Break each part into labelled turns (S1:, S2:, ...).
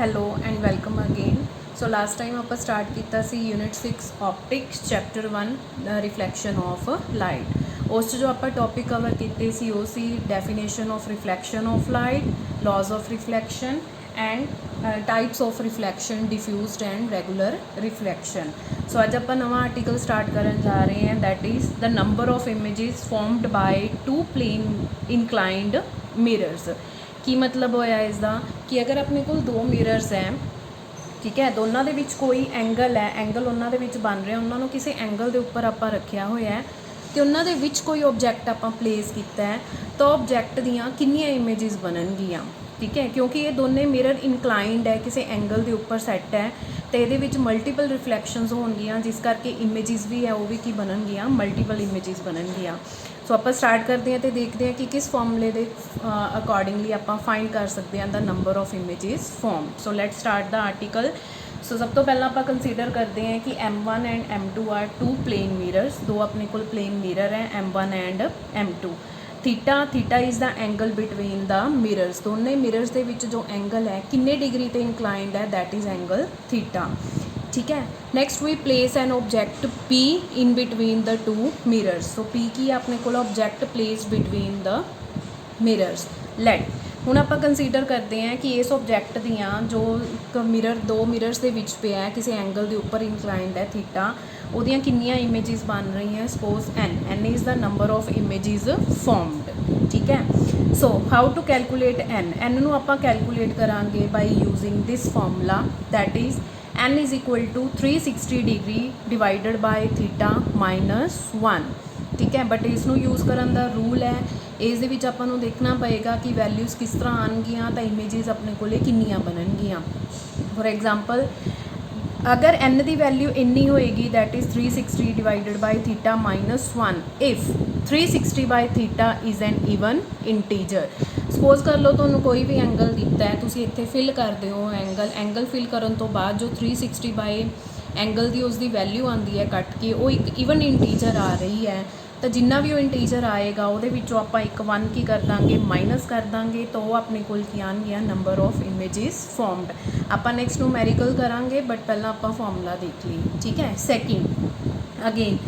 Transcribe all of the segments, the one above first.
S1: Hello and welcome again. So last time आप start किया सी unit 6 optics chapter 1 reflection of light. उस जो आप टॉपिक कवर किए सी वो सी definition of reflection of light, laws of reflection and types of reflection, diffused and regular reflection. So अज आप नवा आर्टिकल स्टार्ट करन जा रहे हैं, that is the number of images formed by two plane inclined mirrors. की मतलब होया इसका कि अगर अपने को दो मिरर्स हैं, ठीक है, दोनों के विच कोई एंगल है, एंगल उन्होंने दे विच बन रहा, उन्होंने किसी एंगल के उपर आप रखा हुआ है तो उन्होंने दे विच कोई ऑब्जैक्ट आप प्लेस किया है तो ऑब्जैक्ट दियाँ कितनियाँ इमेजिज बननगियाँ, ठीक है, क्योंकि ये दोनों मिरर इनक्लाइंड है, किसी एंगल के उपर सैट है तो ये मल्टीपल रिफ्लैक्शनस होणगियाँ, जिस करके इमेजिज भी है वो भी की बननगियाँ, मल्टीपल इमेजिज बननगियाँ। सो आप स्टार्ट करते हैं तो देखते हैं कि किस फॉर्मूले के अकॉर्डिंगली आप फाइंड कर सकते हैं the number of images form. So let start the article. So सब तो पहला आप कंसीडर करते हैं कि M1 and M2 are two plane mirrors, दो अपने को प्लेन मिरर हैं M1 and M2। Theta is the angle between the mirrors, दोनों मिरर्स के विच जो एंगल है किन्ने डिग्री ते इंक्लाइंड है, दैट इज़ एंगल थीटा, ठीक है। Next we place an object P in between the two mirrors. So P की अपने को object place between the mirrors. Let हुण आप कंसीडर करते हैं कि इस ऑब्जैक्ट दियाँ जो एक मिरर दो मिरर्स के विच पे है, किसी एंगल के उपर इंक्लाइंड है थीटा, उहदियां कितनियां इमेजिज बन रही हैं, suppose n is the number of images formed, ठीक है। So how to calculate n नूं आपां कैलकुलेट करांगे by using this formula, that is n is equal to 360 degree divided by theta minus 1, ठीक है। बट इसनूं यूज़ करन दा rule है, इस दे विच आपां नूं देखना पएगा कि वैल्यूज़ किस तरह आउणगियां तो इमेजिज अपने कोले कितनियां बननगियां। फॉर एग्जांपल अगर n की वैल्यू इन्नी होएगी, that is 360 divided by theta minus 1 if 360 by theta is N even integer. Suppose कर लो तो कोई भी एंगल दिता है, तुसीं इत्थे फिल करते हो एंगल फिल करन तो बाद जो 360 बाय एंगल की उसकी वैल्यू आती है कट के, वो एक ईवन इंटीजर आ रही है, तो जिन्ना भी वो इंटीजर आएगा वो आप एक 1 की कर देंगे माइनस कर देंगे, तो वो अपने को आएगा नंबर ऑफ इमेजिज फॉर्मड। आप नैक्सट न्यूमेरिकल करांगे, बट पहला आप फॉर्मूला देख ली, ठीक है। Second again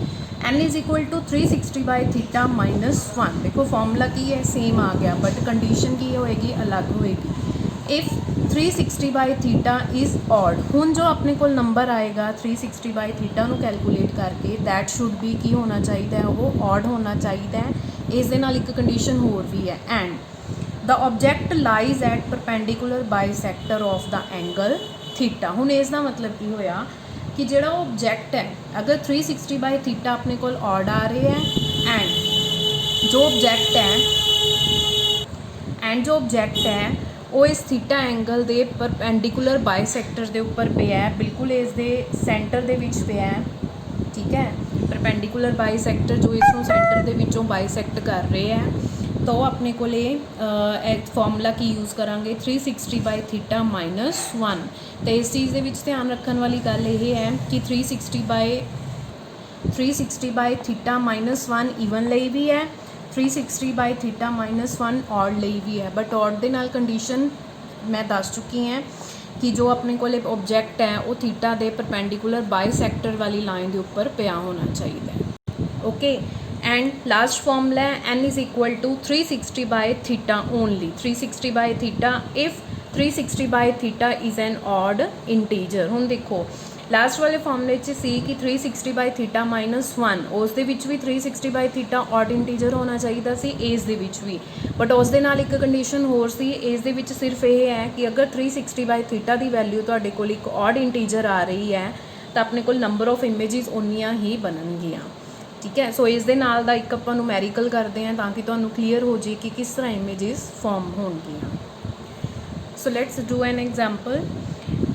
S1: n is equal to 360 by theta minus 1। देखो फॉर्मूला की है सेम आ गया, बट कंडीशन की होएगी अलग होएगी। If 360 by theta is odd, हुण जो अपने को नंबर आएगा 360 बाय थीटा नूं कैलकुलेट करके, दैट शुड बी की होना चाहिए, वो ऑड होना चाहिए। इस दे नाल एक कंडीशन होर भी है, and the object lies at perpendicular bisector of the angle theta. हुण इसका मतलब की होया कि जो ऑब्जैक्ट है, अगर 360 बाय थीटा अपने को ऑड आ रहे हैं एंड जो ऑब्जैक्ट है वो इस थीटा एंगल के परपेंडिकुलर बाइसैक्टर के उपर पे है, बिल्कुल इस दे सेंटर के विच पे है, ठीक है। परपेंडिकुलर बाइसैक्टर जो इसको सेंटर के विचों बाइसैक्ट कर रहे हैं, तो अपने को फॉर्मूला की यूज़ करांगे 360 बाय थीटा माइनस 1। तो इस चीज़ के विच ध्यान रखने वाली गल ये है कि 360 बाय थीटा माइनस 1 ईवन ਲਈ भी है, 360 बाय थीटा माइनस 1 ऑड ਲਈ भी है, बट ऑड के नाल कंडीशन मैं दस चुकी हैं कि जो अपने को ऑब्जैक्ट है वो थीटा के परपेंडिकुलर बाइसैक्टर वाली लाइन के उपर पिया होना चाहिए, ओके। एंड लास्ट फॉर्मूला है n is equal to 360 by theta only, 360 by theta if 360 by theta is an odd integer. हुण देखो लास्ट वाले फॉर्मूले सी कि 360 बाय थीटा माइनस 1, उस भी 360 बाय थीटा ऑड इंटीजर होना चाहिए सी, इस दे विच भी, बट उस दे नाल एक कंडीशन होर सी, इस दे विच सिर्फ ये है कि अगर 360 बाय थीटा की वैल्यू तुहाडे कोल एक ऑड इंटीजर आ रही है तो अपने को नंबर ऑफ इमेजिज उन्नियां ही बननगियां, ठीक है। सो इस दे नाल दा एक आपां न्यूमेरिकल करते हैं ताकि तुहानूं क्लीयर हो जाए कि किस तरह इमेजिज फॉर्म होणगियां। So let's do an example.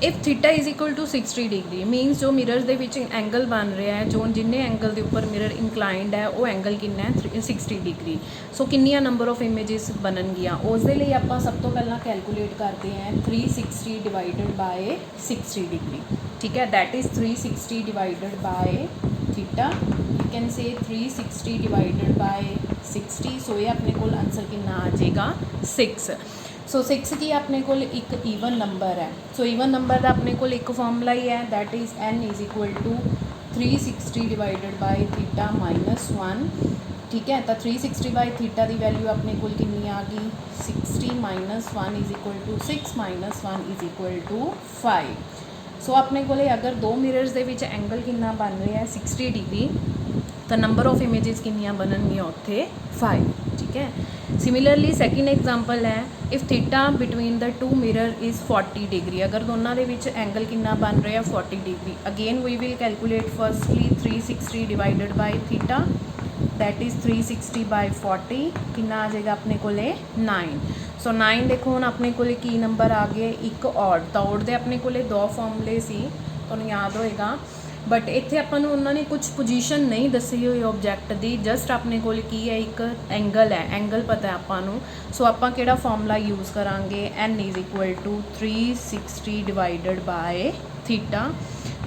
S1: If theta is equal to 60 degree means जो मिरर के विच एंगल बन रहा है, जो जिन्ने एंगल के उपर मिरर इंक्लाइंड है वो एंगल कितना है 60 डिग्री। सो कितनियां नंबर ऑफ इमेजिज बननगियां, उस दे लई आपां सब तो पहला कैलकुलेट करते हैं 360 डिवाइडेड बाय 60 डिग्री, ठीक है। That is 360 divided by theta, you can say 360 divided bye 60। सो ये अपने को आंसर कितना आ जाएगा 6। सो 6 की अपने को एक ईवन नंबर है। सो ईवन नंबर का अपने को एक फॉर्मूला ही है, that is n is equal to 360 divided by theta minus 1। ठीक है, तो 360 बाय थीटा की वैल्यू अपने को कितनी आ गई 60 minus 1 is equal to 6 minus 1 is equal to 5। So अपने को अगर दो मिरर्स के विच एंगल कितना बन रहा है 60 डिग्री, तो नंबर ऑफ इमेजिज कितनियाँ बननगियां उत्थे 5। ठीक है। सिमिलरली सैकेंड एग्जाम्पल है, if theta between the to mirror is 40 degree, अगर दोनों के विच एंगल कितना बन रहा है 40 degree, again we will calculate firstly 360 divided by theta, that is 360 by 40 कितना आ जाएगा अपने को 9। सो 9 देखो हम अपने को की नंबर आ गए एक ऑड, तो ऑड के अपने को दो फॉर्मूले सी तुहानूं याद होएगा, बट इत्थे आपां नूं उन्होंने कुछ पोजीशन नहीं दसी हुई ऑब्जैक्ट की, जस्ट अपने को की है एक एंगल है, एंगल पता है आपां नूं। सो आपां किहड़ा फॉर्मूला यूज़ करांगे, n is equal to 360 divided by theta.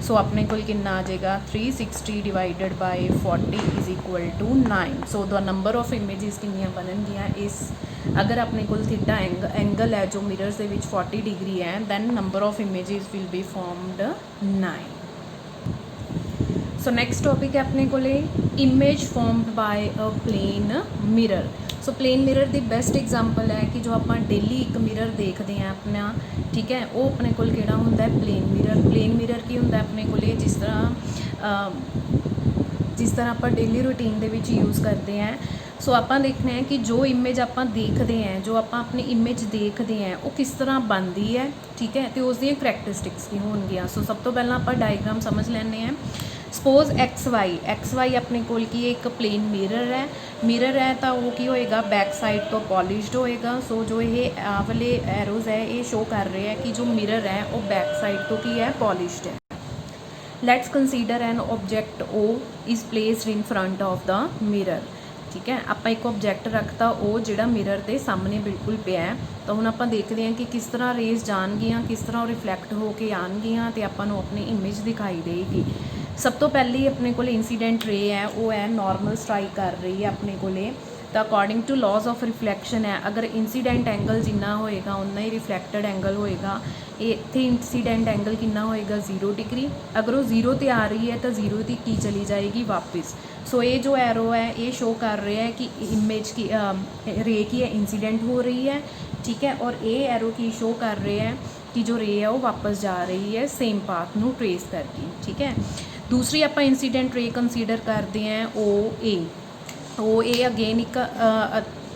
S1: So अपने को कितना आ जाएगा 360 divided by 40 is equal to 9। So the number of images कितनियाँ बननगियां इस, अगर अपने को थीटा एंगल है जो मिरर्स के विच 40 डिग्री है, then number of images will be formed 9। So next topic है अपने को image formed by a plane mirror. So plane mirror की बेस्ट एग्जाम्पल है कि जो आप डेली एक मिरर देखते हैं अपना, ठीक है, वो अपने को केड़ा होंदा है प्लेन मिरर। प्लेन मिरर की होंदा है अपने को जिस तरह आप डेली रूटीन के विच यूज़ करते हैं। सो आप देखने हैं कि जो इमेज आप देखते हैं, जो आप अपनी इमेज देखते हैं वो किस तरह बनती है, ठीक है, तो उसकी करैक्टरिस्टिक्स की होंगियां। सो सब तो पहला आप डायग्राम समझ लेने हैं। सपोज एक्स वाई अपने कोल की एक प्लेन मिरर है तो वो की होएगा बैक साइड तो पॉलिश्ड होएगा। सो जो ये वाले एरोज़ है ये शो कर रहे हैं कि जो मिरर है वो बैक साइड तो की है पॉलिश्ड है। Let's consider an object O is placed in front of the mirror. ठीक है, आप एक ऑब्जैक्ट रखता वो जोड़ा मिरर के सामने बिल्कुल पे है, तो हम आप देखते हैं कि किस तरह रेज जाएगियाँ, किस तरह रिफ्लैक्ट होके आएगियाँ तो आपको अपनी इमेज दिखाई देगी। सब तो पहले अपने को इंसीडेंट रे है वो है नॉर्मल स्ट्राइक कर रही है अपने को, तो according to laws of reflection है, अगर इंसीडेंट एंगल जिन्ना होएगा उन्ना ही रिफ्लैक्टेड एंगल होएगा। इत्थे इंसीडेंट एंगल कितना होएगा 0 डिग्री, अगर वो 0 ते आ रही है तो 0 ती की चली जाएगी वापस। सो ये जो एरो है ये शो कर रहा है कि इमेज की रे की है इंसीडेंट हो रही है, ठीक है, और ये एरो की शो कर रहे हैं कि जो रे है वो वापस जा रही है सेम पाथ नू ट्रेस करके। ठीक है, दूसरी आप इंसीडेंट रे कंसीडर करते हैं ओ ए अगेन एक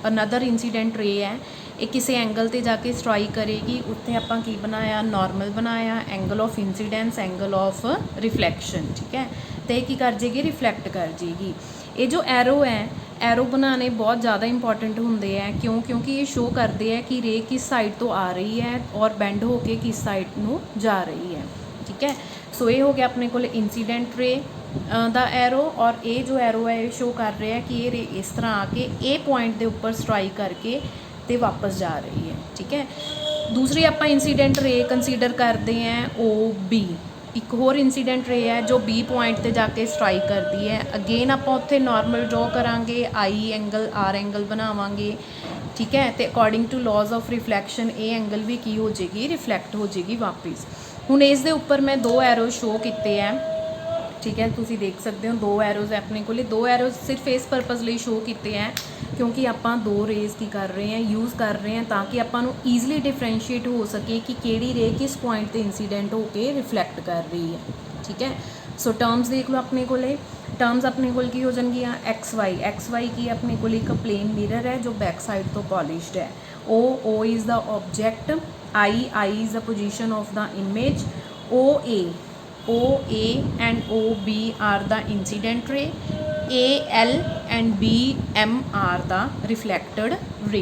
S1: अनदर इंसीडेंट रे है, एक किसी एंगल ते जाके स्ट्राइक करेगी, उत्थे आपां की बनाया नॉर्मल बनाया, angle of incidence angle of reflection. ठीक है, तो ये की कर जाएगी रिफ्लैक्ट कर जाएगी। ये जो एरो है एरो बनाने बहुत ज़्यादा इंपॉर्टेंट होंगे हैं, क्योंकि ये शो करते हैं कि रे किस साइड तो आ रही है और बेंड होके किस साइड नू जा रही है। ठीक है, सो ये हो गया अपने को इंसीडेंट रे दा एरो, और ये जो एरो है ये शो कर रहा है कि ये रे इस तरह आके ए पॉइंट के उपर स्ट्राइक करके तो वापस जा रही है। ठीक है, दूसरी आप इंसीडेंट रे कंसीडर करते हैं ओ बी, एक होर इंसीडेंट रे है जो बी पॉइंट ते जाके स्ट्राइक करती है। अगेन आप उत्थे नॉर्मल ड्रॉ करांगे, आई एंगल आर एंगल बनावांगे। ठीक है, तो according to laws of reflection ये एंगल भी की हो जाएगी रिफ्लैक्ट हो जाएगी वापस। हुण इस दे उपर मैं दो एरो शो किए हैं। ठीक है, तुसी देख सकते हो दो एरोज़ है अपने को, दो एरोज़ सिर्फ इस परपज़ लिए शो किए हैं क्योंकि आप दो रेज़ की कर रहे हैं यूज़ कर रहे हैं ताकि आपू ईजिली डिफरेंशिएट हो सके कि केड़ी रे किस पॉइंट पर इंसीडेंट होकर रिफ्लैक्ट कर रही है। ठीक है, सो टर्म्स देख लो अपने को, टर्म्स अपने को की हो जाएगियाँ एक्स वाई की अपने को एक प्लेन मिरर है जो बैक साइड तो पॉलिश्ड है। O is the object, I is the position of the image, O A and O B are the incident ray, L and B M are the reflected ray.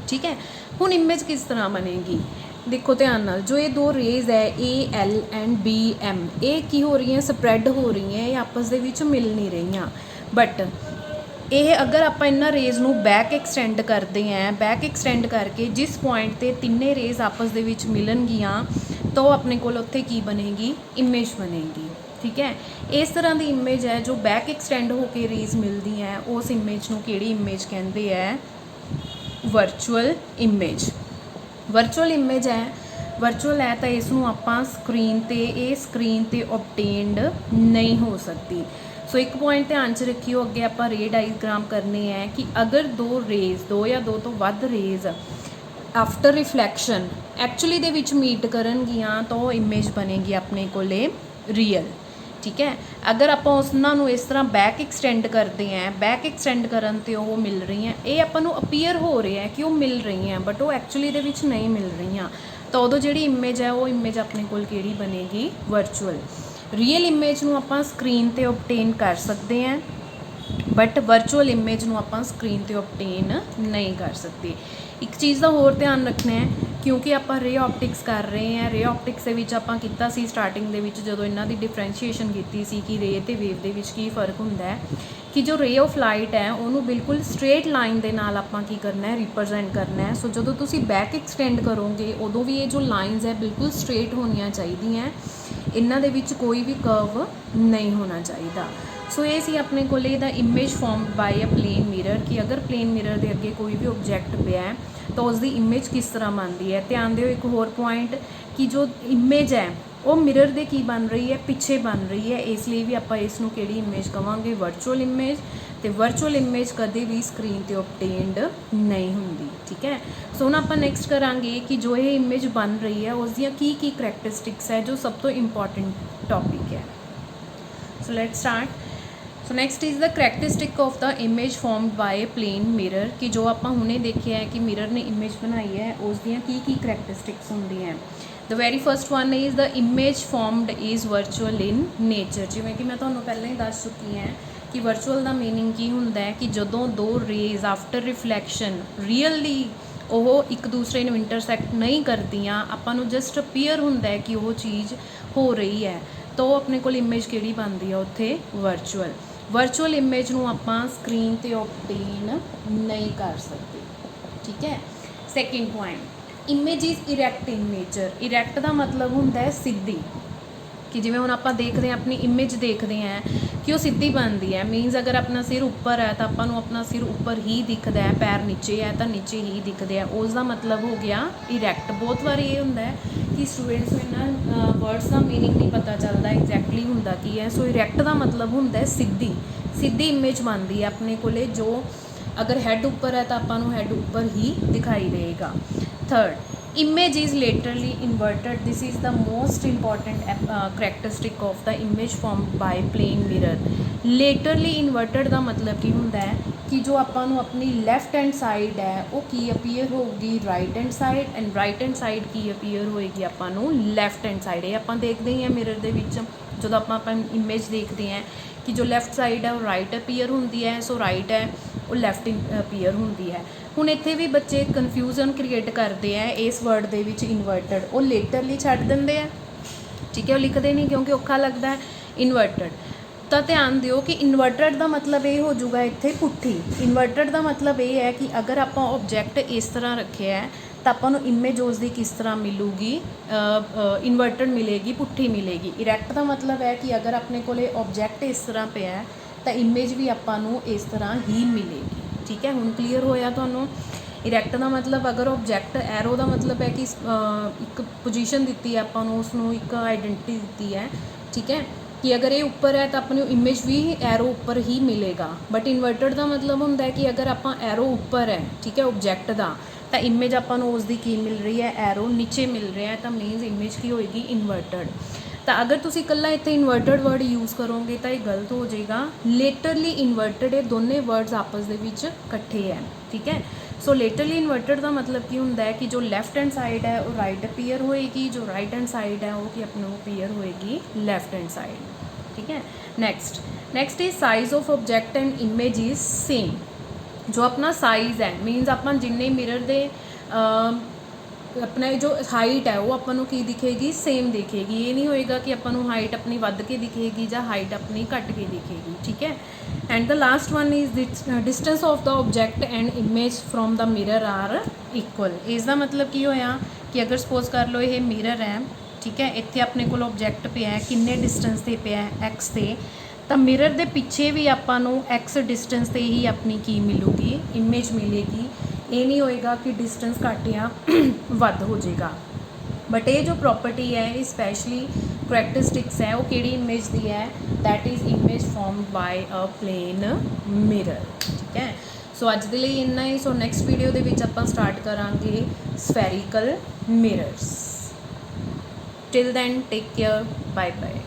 S1: ठीक है, हुण image किस तरह बनेगी देखो ध्यान नाल, जो ये दो रेज़ है A L and B M, ये की हो रही हैं स्प्रैड हो रही हैं, ये आपस दे विच मिल नहीं रही, बट ये अगर आप इन्होंने रेज़ नू बैक एक्सटेंड करते हैं, बैक एक्सटेंड करके जिस पॉइंट ते तिन्ने रेज़ आपस दे विच मिलनगियां तो अपने को उत्थे की बनेगी इमेज बनेगी। ठीक है, इस तरह की इमेज है जो बैक एक्सटेंड होकर रेज़ मिलती हैं, उस इमेज नू किहड़ी इमेज कहते हैं वर्चुअल इमेज। ਵਰਚੁਅਲ ਇਮੇਜ ਹੈ, ਵਰਚੁਅਲ ਹੈ ਤਾਂ ਇਸ ਨੂੰ ਆਪਾਂ ਸਕਰੀਨ ਤੇ ਓਬਟੇਨਡ ਨਹੀਂ ਹੋ ਸਕਦੀ। ਸੋ ਇੱਕ ਪੁਆਇੰਟ ਧਿਆਨ 'ਚ ਰੱਖਿਓ, ਅੱਗੇ ਆਪਾਂ ਰੇ ਡਾਇਗ੍ਰਾਮ ਕਰਨੇ ਹੈ ਕਿ ਅਗਰ ਦੋ ਜਾਂ ਦੋ ਤੋਂ ਵੱਧ ਰੇਜ਼ ਆਫਟਰ ਰਿਫਲੈਕਸ਼ਨ ਐਕਚੁਅਲੀ ਦੇ ਵਿੱਚ ਮੀਟ ਕਰਨਗੀਆਂ ਤਾਂ ਉਹ ਇਮੇਜ ਬਣੇਗੀ ਆਪਣੇ ਕੋਲੇ ਰੀਅਲ। ਠੀਕ ਹੈ, ਅਗਰ ਆਪਾਂ ਉਹਨਾਂ ਨੂੰ ਇਸ ਤਰ੍ਹਾਂ ਬੈਕ ਐਕਸਟੈਂਡ ਕਰਦੇ ਹਾਂ, ਬੈਕ ਐਕਸਟੈਂਡ ਕਰਨ 'ਤੇ ਉਹ ਮਿਲ ਰਹੀਆਂ, ਇਹ ਆਪਾਂ ਨੂੰ ਅਪੀਅਰ ਹੋ ਰਿਹਾ ਕਿ ਉਹ ਮਿਲ ਰਹੀਆਂ ਬਟ ਉਹ ਐਕਚੁਅਲੀ ਦੇ ਵਿੱਚ ਨਹੀਂ ਮਿਲ ਰਹੀਆਂ, ਤਾਂ ਉਦੋਂ ਜਿਹੜੀ ਇਮੇਜ ਹੈ ਉਹ ਇਮੇਜ ਆਪਣੇ ਕੋਲ ਕਿਹੜੀ ਬਣੇਗੀ, ਵਰਚੁਅਲ। ਰੀਅਲ ਇਮੇਜ ਨੂੰ ਆਪਾਂ ਸਕਰੀਨ 'ਤੇ ਓਬਟੇਨ ਕਰ ਸਕਦੇ ਹਾਂ ਬਟ ਵਰਚੁਅਲ ਇਮੇਜ ਨੂੰ ਆਪਾਂ ਸਕਰੀਨ 'ਤੇ ਓਬਟੇਨ ਨਹੀਂ ਕਰ ਸਕਦੇ। ਇੱਕ ਚੀਜ਼ ਦਾ ਹੋਰ ਧਿਆਨ ਰੱਖਣਾ ਹੈ, ਕਿਉਂਕਿ ਆਪਾਂ ਰੇ ਆਪਟਿਕਸ ਕਰ ਰਹੇ ਹਾਂ, ਰੇ ਆਪਟਿਕਸ ਦੇ ਵਿੱਚ ਆਪਾਂ ਕੀਤਾ ਸੀ ਸਟਾਰਟਿੰਗ ਦੇ ਵਿੱਚ ਜਦੋਂ ਇਹਨਾਂ ਦੀ ਡਿਫਰੈਂਸ਼ੀਏਸ਼ਨ ਕੀਤੀ ਸੀ ਕਿ ਰੇ ਅਤੇ ਵੇਵ ਦੇ ਵਿੱਚ ਕੀ ਫ਼ਰਕ ਹੁੰਦਾ ਹੈ, ਕਿ ਜੋ ਰੇ ਆਫ ਲਾਈਟ ਹੈ ਉਹਨੂੰ ਬਿਲਕੁਲ ਸਟ੍ਰੇਟ ਲਾਈਨ ਦੇ ਨਾਲ ਆਪਾਂ ਕੀ ਕਰਨਾ ਹੈ, ਰਿਪਰਜੈਂਟ ਕਰਨਾ ਹੈ। ਸੋ ਜਦੋਂ ਤੁਸੀਂ ਬੈਕ ਐਕਸਟੈਂਡ ਕਰੋਗੇ ਉਦੋਂ ਵੀ ਇਹ ਜੋ ਲਾਈਨਸ ਹੈ ਬਿਲਕੁਲ ਸਟ੍ਰੇਟ ਹੋਣੀਆਂ ਚਾਹੀਦੀਆਂ, ਇਹਨਾਂ ਦੇ ਵਿੱਚ ਕੋਈ ਵੀ ਕਰਵ ਨਹੀਂ ਹੋਣਾ ਚਾਹੀਦਾ। ਸੋ ਇਹ ਸੀ ਆਪਣੇ ਕੋਲ ਇਹਦਾ ਇਮੇਜ ਫਾਰਮਡ ਬਾਈ ਅ ਪਲੇਨ ਮਿਰਰ, ਕਿ ਅਗਰ ਪਲੇਨ ਮਿਰਰ ਦੇ ਅੱਗੇ ਕੋਈ ਵੀ ਓਬਜੈਕਟ ਪਿਆ ਹੈ ਤਾਂ ਉਸ ਦੀ ਇਮੇਜ ਕਿਸ ਤਰ੍ਹਾਂ ਬਣਦੀ ਹੈ। ਧਿਆਨ ਦਿਓ ਇੱਕ ਹੋਰ ਪੁਆਇੰਟ, ਕਿ ਜੋ ਇਮੇਜ ਹੈ ਉਹ ਮਿਰਰ ਦੇ ਕੀ ਬਣ ਰਹੀ ਹੈ, ਪਿੱਛੇ ਬਣ ਰਹੀ ਹੈ, ਇਸ ਲਈ ਵੀ ਆਪਾਂ ਇਸ ਨੂੰ ਕਿਹੜੀ ਇਮੇਜ ਕਵਾਂਗੇ, ਵਰਚੁਅਲ ਇਮੇਜ। ਅਤੇ ਵਰਚੁਅਲ ਇਮੇਜ ਕਦੇ ਵੀ ਸਕਰੀਨ 'ਤੇ ਓਬਟੇਨਡ ਨਹੀਂ ਹੁੰਦੀ। ਠੀਕ ਹੈ, ਸੋ ਹੁਣ ਆਪਾਂ ਨੈਕਸਟ ਕਰਾਂਗੇ ਕਿ ਜੋ ਇਹ ਇਮੇਜ ਬਣ ਰਹੀ ਹੈ ਉਸ ਦੀਆਂ ਕੀ ਕਰੈਕਟਰਿਸਟਿਕਸ ਹੈ, ਜੋ ਸਭ ਤੋਂ ਇੰਪੋਰਟੈਂਟ ਟੌਪਿਕ ਹੈ। So let start. So next is the characteristic of the image formed by plane mirror, ਕਿ ਜੋ ਆਪਾਂ ਹੁਣੇ ਦੇਖਿਆ ਹੈ ਕਿ ਮਿਰਰ ਨੇ ਇਮੇਜ ਬਣਾਈ ਹੈ ਉਸ ਦੀਆਂ ਕੀ ਕਰੈਕਟਰਿਸਟਿਕਸ ਹੁੰਦੀਆਂ। The very first one is the image formed is virtual in nature. ਜਿਵੇਂ ਕਿ ਮੈਂ ਤੁਹਾਨੂੰ ਪਹਿਲਾਂ ਹੀ ਦੱਸ ਚੁੱਕੀ ਹਾਂ ਕਿ ਵਰਚੁਅਲ ਦਾ ਮੀਨਿੰਗ ਕੀ ਹੁੰਦਾ ਹੈ, ਕਿ ਜਦੋਂ ਦੋ ਰੇਜ਼ ਆਫਟਰ ਰਿਫਲੈਕਸ਼ਨ ਰੀਅਲੀ ਉਹ ਇੱਕ ਦੂਸਰੇ ਨੂੰ ਇੰਟਰਸੈਕਟ ਨਹੀਂ ਕਰਦੀਆਂ, ਆਪਾਂ ਨੂੰ ਜਸਟ ਅਪੀਅਰ ਹੁੰਦਾ ਹੈ ਕਿ ਉਹ ਚੀਜ਼ ਹੋ ਰਹੀ ਹੈ, ਤਾਂ ਉਹ ਆਪਣੇ ਕੋਲ ਇਮੇਜ ਕਿਹੜੀ ਬਣਦੀ ਹੈ ਉੱਥੇ, ਵਰਚੁਅਲ। ਵਰਚੁਅਲ ਇਮੇਜ ਨੂੰ ਆਪਾਂ ਸਕਰੀਨ 'ਤੇ ਓਬਟੇਨ ਨਹੀਂ ਕਰ ਸਕਦੇ। ਠੀਕ ਹੈ, second point, image is erect in nature. Erect ਦਾ ਮਤਲਬ ਹੁੰਦਾ ਹੈ ਸਿੱਧੀ, ਕਿ ਜਿਵੇਂ ਹੁਣ ਆਪਾਂ ਦੇਖਦੇ ਹਾਂ ਆਪਣੀ ਇਮੇਜ ਦੇਖਦੇ ਹਾਂ ਕਿ ਉਹ ਸਿੱਧੀ ਬਣਦੀ ਹੈ। ਮੀਨਸ ਅਗਰ ਆਪਣਾ ਸਿਰ ਉੱਪਰ ਹੈ ਤਾਂ ਆਪਾਂ ਨੂੰ ਆਪਣਾ ਸਿਰ ਉੱਪਰ ਹੀ ਦਿਖਦਾ ਹੈ, ਪੈਰ ਨੀਚੇ ਹੈ ਤਾਂ ਨੀਚੇ ਹੀ ਦਿਖਦੇ ਆ, ਉਸ ਦਾ ਮਤਲਬ ਹੋ ਗਿਆ ਇਰੈਕਟ। ਬਹੁਤ ਵਾਰੀ ਇਹ ਹੁੰਦਾ ਹੈ ਕਿ ਸਟੂਡੈਂਟਸ ਨੂੰ ਇਹਨਾਂ ਵਰਡਸ ਦਾ ਮੀਨਿੰਗ ਨਹੀਂ ਪਤਾ ਚੱਲਦਾ ਐਗਜ਼ੈਕਟਲੀ ਹੁੰਦਾ ਕੀ ਹੈ। ਸੋ ਇਰੈਕਟ ਦਾ ਮਤਲਬ ਹੁੰਦਾ ਹੈ ਸਿੱਧੀ ਇਮੇਜ ਬਣਦੀ ਹੈ ਆਪਣੇ ਕੋਲੇ, ਜੋ ਅਗਰ ਹੈੱਡ ਉੱਪਰ ਹੈ ਤਾਂ ਆਪਾਂ ਨੂੰ ਹੈੱਡ ਉੱਪਰ ਹੀ ਦਿਖਾਈ ਦੇਗਾ। Third, image is laterally inverted. This is the most important characteristic of the image formed by plane mirror. Laterally inverted ਦਾ ਮਤਲਬ ਕੀ ਹੁੰਦਾ ਹੈ, ਕਿ ਜੋ ਆਪਾਂ ਨੂੰ ਆਪਣੀ ਲੈਫਟ ਹੈਂਡ ਸਾਈਡ ਹੈ ਉਹ ਕੀ ਅਪੀਅਰ ਹੋਊਗੀ, right hand side, and right hand side Ki appear ਹੋਏਗੀ ਆਪਾਂ ਨੂੰ, ਲੈਫਟ ਹੈਂਡ ਸਾਈਡ। ਇਹ ਆਪਾਂ ਦੇਖਦੇ ਹੀ ਹਾਂ ਮਿਰਰ ਦੇ ਵਿੱਚ, ਜਦੋਂ ਆਪਾਂ ਇਮੇਜ ਦੇਖਦੇ ਹਾਂ ਕਿ ਜੋ ਲੈਫਟ ਸਾਈਡ ਹੈ ਉਹ ਰਾਈਟ ਅਪੀਅਰ ਹੁੰਦੀ ਹੈ, ਸੋ ਰਾਈਟ ਹੈ ਉਹ ਲੈਫਟ ਅਪੀਅਰ ਹੁੰਦੀ ਹੈ। ਹੁਣ ਇੱਥੇ ਵੀ ਬੱਚੇ ਕਨਫਿਊਜ਼ਨ ਕ੍ਰੀਏਟ ਕਰਦੇ ਆ ਇਸ ਵਰਡ ਦੇ ਵਿੱਚ, ਇਨਵਰਟਡ, ਉਹ ਲੇਟਰਲੀ ਛੱਡ ਦਿੰਦੇ ਆ। ਠੀਕ ਹੈ, ਉਹ ਲਿਖਦੇ ਨਹੀਂ ਕਿਉਂਕਿ ਔਖਾ ਲੱਗਦਾ ਹੈ, ਇਨਵਰਟਡ। ਤਾਂ ਧਿਆਨ ਦਿਓ ਕਿ ਇਨਵਰਟਡ ਦਾ ਮਤਲਬ ਇਹ ਹੋ ਜਾਊਗਾ ਇੱਥੇ ਪੁੱਠੀ। ਇਨਵਰਟਡ ਦਾ ਮਤਲਬ ਇਹ ਹੈ ਕਿ ਅਗਰ ਆਪਾਂ ਓਬਜੈਕਟ ਇਸ ਤਰ੍ਹਾਂ ਰੱਖਿਆ ਹੈ ਤਾਂ ਆਪਾਂ ਨੂੰ ਇਮੇਜ ਉਸ ਦੀ ਕਿਸ ਤਰ੍ਹਾਂ ਮਿਲੂਗੀ, ਇਨਵਰਟਡ ਮਿਲੇਗੀ, ਪੁੱਠੀ ਮਿਲੇਗੀ। ਇਰੈਕਟ ਦਾ ਮਤਲਬ ਹੈ ਕਿ ਅਗਰ ਆਪਣੇ ਕੋਲੇ ਓਬਜੈਕਟ ਇਸ ਤਰ੍ਹਾਂ ਪਿਆ ਤਾਂ ਇਮੇਜ ਵੀ ਆਪਾਂ ਨੂੰ ਇਸ ਤਰ੍ਹਾਂ ਹੀ ਮਿਲੇਗੀ। ਠੀਕ ਹੈ, ਹੁਣ ਕਲੀਅਰ ਹੋਇਆ ਤੁਹਾਨੂੰ। ਇਰੈਕਟ ਦਾ ਮਤਲਬ ਅਗਰ ਓਬਜੈਕਟ, ਐਰੋ ਦਾ ਮਤਲਬ ਹੈ ਕਿ ਇੱਕ ਪੋਜੀਸ਼ਨ ਦਿੱਤੀ ਹੈ ਆਪਾਂ ਨੂੰ, ਉਸ ਨੂੰ ਇੱਕ ਆਈਡੈਂਟਿਟੀ ਦਿੱਤੀ ਹੈ। ਠੀਕ ਹੈ, ਕਿ ਅਗਰ ਇਹ ਉੱਪਰ ਹੈ ਤਾਂ ਆਪਾਂ ਨੂੰ ਇਮੇਜ ਵੀ ਐਰੋ ਉੱਪਰ ਹੀ ਮਿਲੇਗਾ। ਬਟ ਇਨਵਰਟਡ ਦਾ ਮਤਲਬ ਹੁੰਦਾ ਹੈ ਕਿ ਅਗਰ ਆਪਾਂ ਐਰੋ ਉੱਪਰ ਹੈ, ਠੀਕ ਹੈ, ਓਬਜੈਕਟ ਦਾ, ਤਾਂ ਇਮੇਜ ਆਪਾਂ ਨੂੰ ਉਸ ਦੀ ਕੀ ਮਿਲ ਰਹੀ ਹੈ, ਐਰੋ ਨੀਚੇ ਮਿਲ ਰਿਹਾ ਹੈ, ਤਾਂ ਮੀਨਸ ਇਮੇਜ ਕੀ ਹੋਏਗੀ, ਇਨਵਰਟਡ। ਤਾਂ ਅਗਰ ਤੁਸੀਂ ਇਕੱਲਾ ਇੱਥੇ ਇਨਵਰਟਡ ਵਰਡ ਯੂਜ਼ ਕਰੋਗੇ ਤਾਂ ਇਹ ਗਲਤ ਹੋ ਜਾਏਗਾ। ਲੇਟਰਲੀ ਇਨਵਰਟਡ, ਇਹ ਦੋਨੇ ਵਰਡਸ ਆਪਸ ਦੇ ਵਿੱਚ ਇਕੱਠੇ ਹੈ। ਠੀਕ ਹੈ, ਸੋ ਲੇਟਰਲੀ ਇਨਵਰਟਡ ਦਾ ਮਤਲਬ ਕੀ ਹੁੰਦਾ ਹੈ ਕਿ ਜੋ ਲੈਫਟ ਹੈਂਡ ਸਾਈਡ ਹੈ ਉਹ ਰਾਈਟ ਅਪੀਅਰ ਹੋਏਗੀ, ਜੋ ਰਾਈਟ ਹੈਂਡ ਸਾਈਡ ਹੈ ਉਹ ਕੀ ਆਪਣੇ ਨੂੰ ਅਪੀਅਰ ਹੋਏਗੀ, ਲੈਫਟ ਹੈਂਡ ਸਾਈਡ। ਠੀਕ ਹੈ, next is size of object and image is same. ਜੋ ਆਪਣਾ ਸਾਈਜ਼ ਹੈ, ਮੀਨਸ ਆਪਾਂ ਜਿੰਨੇ ਮਿਰਰ ਦੇ ਆਪਣਾ ਜੋ ਹਾਈਟ ਹੈ ਉਹ ਆਪਾਂ ਨੂੰ ਕੀ ਦਿਖੇਗੀ, ਸੇਮ ਦਿਖੇਗੀ। ਇਹ ਨਹੀਂ ਹੋਏਗਾ ਕਿ ਆਪਾਂ ਨੂੰ ਹਾਈਟ ਆਪਣੀ ਵੱਧ ਕੇ ਦਿਖੇਗੀ ਜਾਂ ਹਾਈਟ ਆਪਣੀ ਘੱਟ ਕੇ ਦਿਖੇਗੀ। ਠੀਕ ਹੈ, and the last one is distance of the object and image from the mirror are equal. ਇਸ ਦਾ ਮਤਲਬ ਕੀ ਹੋਇਆ ਕਿ ਅਗਰ ਸਪੋਜ਼ ਕਰ ਲਓ ਇਹ ਮਿਰਰ ਹੈ, ਠੀਕ ਹੈ, ਇੱਥੇ ਆਪਣੇ ਕੋਲ ਓਬਜੈਕਟ ਪਿਆ, ਕਿੰਨੇ ਡਿਸਟੈਂਸ 'ਤੇ ਪਿਆ, ਐਕਸ 'ਤੇ, ਤਾਂ ਮਿਰਰ ਦੇ ਪਿੱਛੇ ਵੀ ਆਪਾਂ ਨੂੰ ਐਕਸ ਡਿਸਟੈਂਸ 'ਤੇ ਹੀ ਆਪਣੀ ਕੀ ਮਿਲੂਗੀ, ਇਮੇਜ ਮਿਲੇਗੀ। ये नहीं होएगा कि डिस्टेंस घट या वध हो जाएगा। बट ये जो प्रॉपर्टी है स्पैशली करैक्टरिस्टिक्स है वो किहड़ी इमेज दी है, that is image formed by a plane mirror. ठीक है, सो अज दे लई इन्ना ही। सो नैक्सट वीडियो दे विच आपां स्टार्ट करांगे spherical mirrors. Till then take care, bye bye.